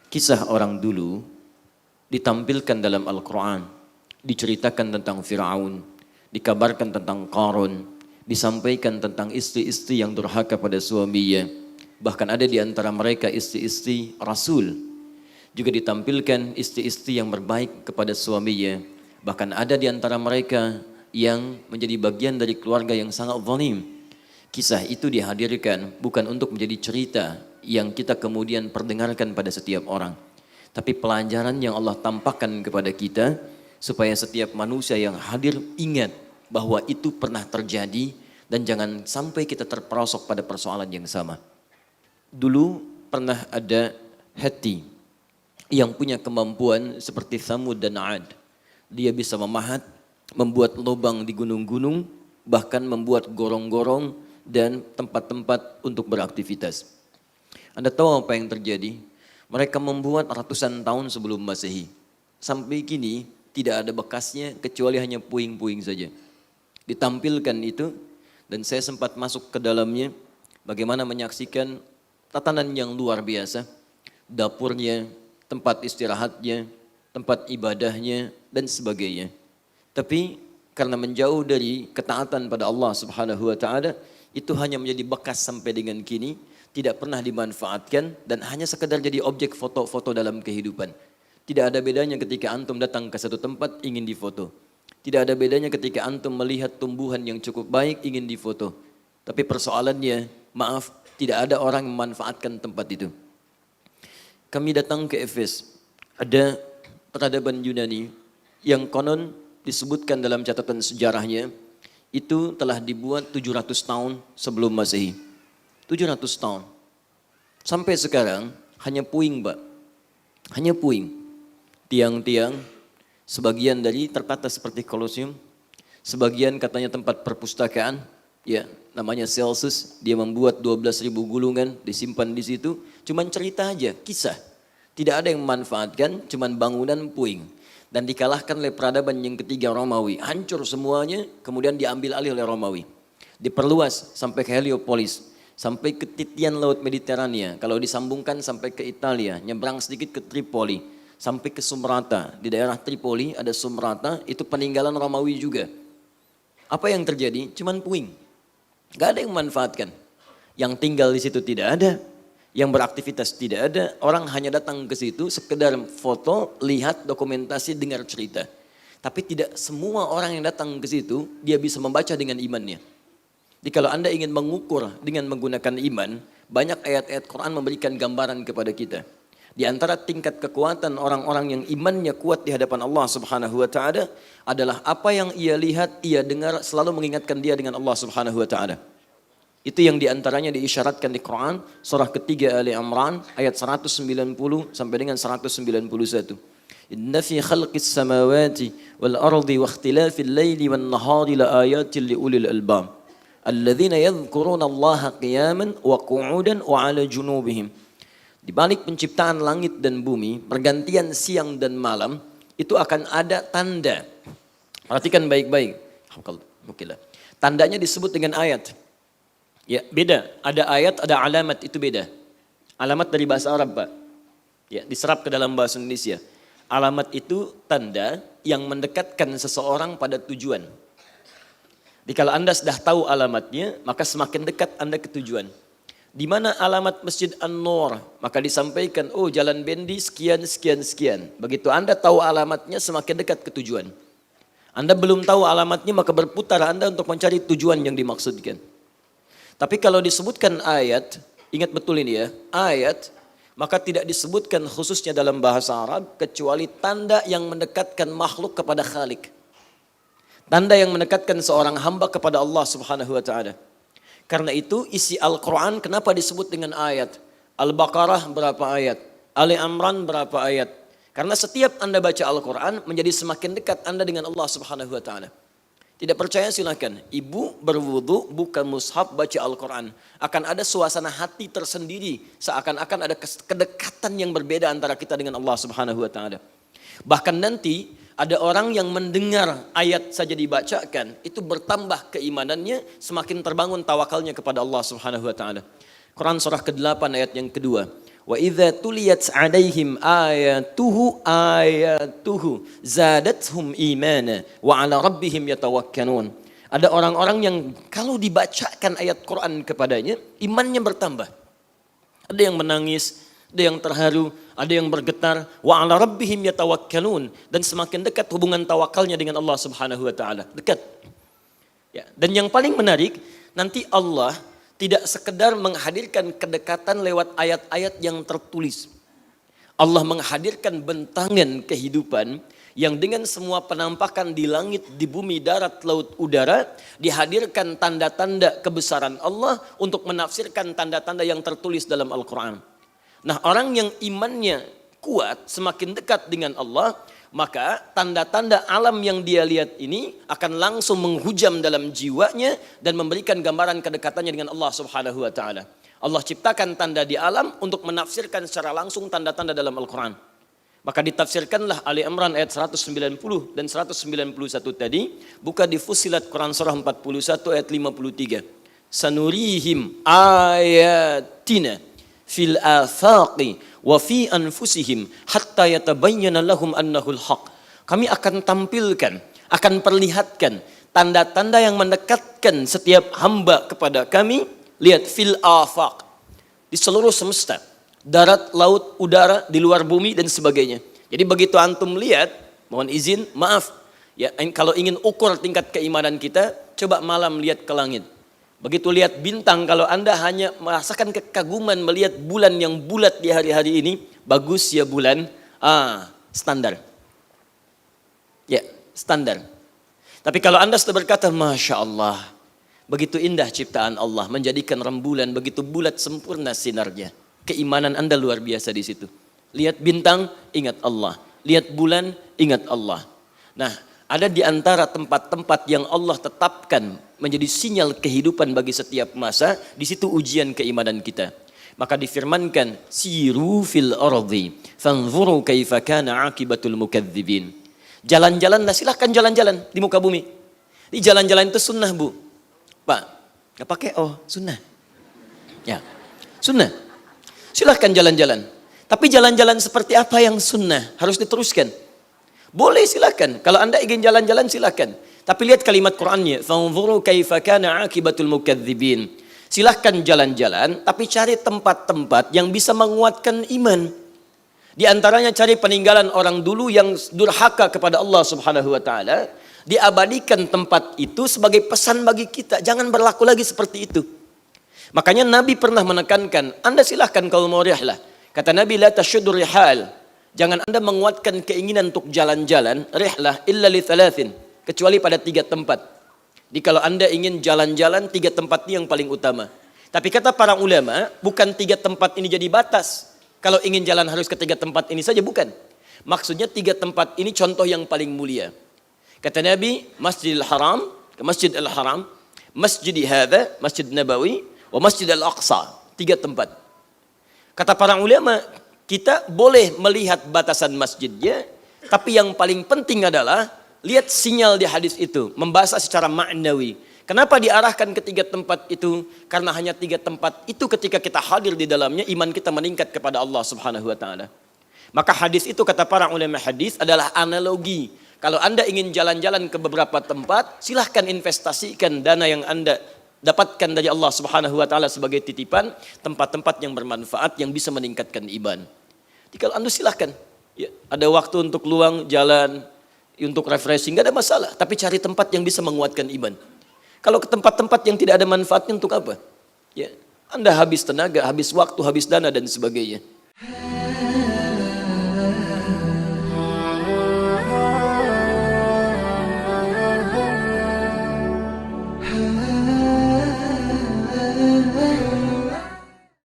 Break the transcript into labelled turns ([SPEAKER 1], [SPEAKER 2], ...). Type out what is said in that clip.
[SPEAKER 1] Kisah orang dulu ditampilkan dalam Al-Quran, diceritakan tentang Fir'aun, dikabarkan tentang Qarun, disampaikan tentang istri-istri yang durhaka pada suaminya. Bahkan ada di antara mereka istri-istri Rasul. Juga ditampilkan istri-istri yang berbaik kepada suaminya. Bahkan ada di antara mereka yang menjadi bagian dari keluarga yang sangat zalim. Kisah itu dihadirkan bukan untuk menjadi cerita yang kita kemudian perdengarkan pada setiap orang, tapi pelajaran yang Allah tampakkan kepada kita supaya setiap manusia yang hadir ingat bahwa itu pernah terjadi dan jangan sampai kita terperosok pada persoalan yang sama. Dulu pernah ada hati yang punya kemampuan seperti Thamud dan Ad. Dia bisa memahat, membuat lubang di gunung-gunung, bahkan membuat gorong-gorong dan tempat-tempat untuk beraktivitas. Anda tahu apa yang terjadi? Mereka membuat ratusan tahun sebelum Masehi. Sampai kini tidak ada bekasnya kecuali hanya puing-puing saja. Ditampilkan itu dan saya sempat masuk ke dalamnya. Bagaimana menyaksikan tatanan yang luar biasa. Dapurnya, tempat istirahatnya, tempat ibadahnya dan sebagainya. Tapi karena menjauh dari ketaatan pada Allah Subhanahu wa taala, itu hanya menjadi bekas sampai dengan kini. Tidak pernah dimanfaatkan dan hanya sekedar jadi objek foto-foto dalam kehidupan. Tidak ada bedanya ketika antum datang ke satu tempat ingin difoto. Tidak ada bedanya ketika antum melihat tumbuhan yang cukup baik ingin difoto. Tapi persoalannya, maaf, tidak ada orang yang memanfaatkan tempat itu. Kami datang ke Efes, ada peradaban Yunani yang konon disebutkan dalam catatan sejarahnya, itu telah dibuat 700 tahun sebelum Masehi. 700 tahun. Sampai sekarang hanya puing, Pak. Hanya puing. Tiang-tiang, sebagian dari tertata seperti Kolosium, sebagian katanya tempat perpustakaan, ya namanya Celsus, dia membuat 12.000 gulungan, disimpan di situ, cuman cerita aja, kisah. Tidak ada yang memanfaatkan, cuman bangunan puing. Dan dikalahkan oleh peradaban yang ketiga Romawi, hancur semuanya, kemudian diambil alih oleh Romawi. Diperluas sampai ke Heliopolis. Sampai ke titian laut Mediterania, kalau disambungkan sampai ke Italia, nyebrang sedikit ke Tripoli, sampai ke Sumrata. Di daerah Tripoli ada Sumrata, itu peninggalan Romawi juga. Apa yang terjadi? Cuman puing. Gak ada yang memanfaatkan. Yang tinggal di situ tidak ada, yang beraktivitas tidak ada, orang hanya datang ke situ sekedar foto, lihat dokumentasi, dengar cerita. Tapi tidak semua orang yang datang ke situ, dia bisa membaca dengan imannya. Jadi kalau Anda ingin mengukur dengan menggunakan iman, banyak ayat-ayat Quran memberikan gambaran kepada kita. Di antara tingkat kekuatan orang-orang yang imannya kuat di hadapan Allah Subhanahu wa taala adalah apa yang ia lihat, ia dengar selalu mengingatkan dia dengan Allah Subhanahu wa taala. Itu yang diantaranya diisyaratkan di Quran surah ketiga Ali Imran ayat 190 sampai dengan 191. Inna fi khalqis samawati wal ardi wa ikhtilafil laili wan nahari la ayatin li ulil albab. Alladzina yadhkuruna Allaha qiyaman wa qu'udan wa 'ala junubihim. Di balik penciptaan langit dan bumi, pergantian siang dan malam, itu akan ada tanda. Perhatikan baik-baik. Tandanya disebut dengan ayat. Ya, beda. Ada ayat, ada alamat, itu beda. Alamat dari bahasa Arab, Pak. Ya, diserap ke dalam bahasa Indonesia. Alamat itu tanda yang mendekatkan seseorang pada tujuan. Jadi kalau Anda sudah tahu alamatnya, maka semakin dekat Anda ke tujuan. Di mana alamat Masjid An-Nur, maka disampaikan, oh Jalan Bendi sekian, sekian, sekian. Begitu Anda tahu alamatnya, semakin dekat ke tujuan. Anda belum tahu alamatnya, maka berputar Anda untuk mencari tujuan yang dimaksudkan. Tapi kalau disebutkan ayat, ingat betul ini ya, ayat, maka tidak disebutkan khususnya dalam bahasa Arab, kecuali tanda yang mendekatkan makhluk kepada Khalik. Tanda yang mendekatkan seorang hamba kepada Allah Subhanahu wa taala. Karena itu isi Al-Quran kenapa disebut dengan ayat? Al-Baqarah berapa ayat? Ali Imran berapa ayat? Karena setiap Anda baca Al-Quran menjadi semakin dekat Anda dengan Allah Subhanahu wa taala. Tidak percaya silakan. Ibu berwudu buka mushaf baca Al-Quran. Akan ada suasana hati tersendiri. Seakan-akan ada kedekatan yang berbeda antara kita dengan Allah Subhanahu wa taala. Bahkan nanti ada orang yang mendengar ayat saja dibacakan, itu bertambah keimanannya, semakin terbangun tawakalnya kepada Allah Subhanahu wa taala. Quran surah ke-8 ayat yang kedua. Wa idza tuliyat 'alaihim ayatuhu zadatuhum imana wa 'ala rabbihim yatawakkalun. Ada orang-orang yang kalau dibacakan ayat Quran kepadanya, imannya bertambah. Ada yang menangis, ada yang terharu, ada yang bergetar, wa 'ala rabbihim yatawakkalun, dan semakin dekat hubungan tawakalnya dengan Allah Subhanahu wa taala. Dekat. Ya, dan yang paling menarik, nanti Allah tidak sekedar menghadirkan kedekatan lewat ayat-ayat yang tertulis. Allah menghadirkan bentangan kehidupan yang dengan semua penampakan di langit, di bumi, darat, laut, udara, dihadirkan tanda-tanda kebesaran Allah untuk menafsirkan tanda-tanda yang tertulis dalam Al-Quran. Nah, orang yang imannya kuat, semakin dekat dengan Allah, maka tanda-tanda alam yang dia lihat ini akan langsung menghujam dalam jiwanya dan memberikan gambaran kedekatannya dengan Allah Subhanahu wa taala. Allah ciptakan tanda di alam untuk menafsirkan secara langsung tanda-tanda dalam Al-Quran. Maka ditafsirkanlah Ali Imran ayat 190 dan 191 tadi. Buka di Fussilat Quran surah 41 ayat 53. Sanurihim ayatina fil afaqi wa fi anfusihim hatta yatabayyana lahum annahul haq. Kami akan tampilkan, akan perlihatkan tanda-tanda yang mendekatkan setiap hamba kepada kami. Lihat, fil afaq, di seluruh semesta, darat, laut, udara, di luar bumi dan sebagainya. Jadi begitu antum lihat, mohon izin, maaf ya, kalau ingin ukur tingkat keimanan kita, coba malam lihat ke langit. Begitu lihat bintang, kalau Anda hanya merasakan kekaguman melihat bulan yang bulat di hari-hari ini, bagus ya bulan, standar. Ya, standar. Tapi kalau Anda sudah berkata, Masya Allah, begitu indah ciptaan Allah, menjadikan rembulan begitu bulat sempurna sinarnya. Keimanan Anda luar biasa di situ. Lihat bintang, ingat Allah. Lihat bulan, ingat Allah. Nah, ada di antara tempat-tempat yang Allah tetapkan menjadi sinyal kehidupan bagi setiap masa, di situ ujian keimanan kita. Maka difirmankan, siru fil ardi fanzuru kaifa kana akibatul mukadzibin. Jalan-jalanlah, silahkan jalan-jalan di muka bumi. Di jalan-jalan itu sunnah, Bu. Pak, gak pakai sunnah. Ya, sunnah. Silahkan jalan-jalan. Tapi jalan-jalan seperti apa yang sunnah? Harus diteruskan. Boleh silakan. Kalau Anda ingin jalan-jalan silakan. Tapi lihat kalimat Qur'annya. Fanzuru kaifa kana akibatul mukadzibin. Silahkan jalan-jalan, tapi cari tempat-tempat yang bisa menguatkan iman. Di antaranya cari peninggalan orang dulu yang durhaka kepada Allah Subhanahu wa taala. Diabadikan tempat itu sebagai pesan bagi kita. Jangan berlaku lagi seperti itu. Makanya Nabi pernah menekankan, Anda silahkan kalau mau rihlah. Kata Nabi, la tasyuddur rihal. Jangan Anda menguatkan keinginan untuk jalan-jalan, rihlah illa li thalathin, kecuali pada 3 tempat. Jadi kalau Anda ingin jalan-jalan, 3 tempat ini yang paling utama. Tapi kata para ulama, bukan 3 tempat ini jadi batas. Kalau ingin jalan harus ke 3 tempat ini saja, bukan. Maksudnya 3 tempat ini contoh yang paling mulia. Kata Nabi, Masjidil Haram, ke Masjid Al-Haram, Masjid hadza, Masjid Nabawi, wa Masjid Al-Aqsa. 3 tempat. Kata para ulama, kita boleh melihat batasan masjidnya, tapi yang paling penting adalah lihat sinyal di hadis itu, membahas secara maknawi. Kenapa diarahkan ke 3 tempat itu? Karena hanya 3 tempat itu ketika kita hadir di dalamnya, iman kita meningkat kepada Allah Subhanahu wa taala. Maka hadis itu kata para ulama hadis adalah analogi. Kalau Anda ingin jalan-jalan ke beberapa tempat, silahkan investasikan dana yang Anda dapatkan dari Allah Subhanahu wa taala sebagai titipan, tempat-tempat yang bermanfaat yang bisa meningkatkan iman. Jadi kalau Anda silahkan, ya, ada waktu untuk luang jalan, untuk refreshing, gak ada masalah. Tapi cari tempat yang bisa menguatkan iman. Kalau ke tempat-tempat yang tidak ada manfaatnya untuk apa? Ya, Anda habis tenaga, habis waktu, habis dana dan sebagainya.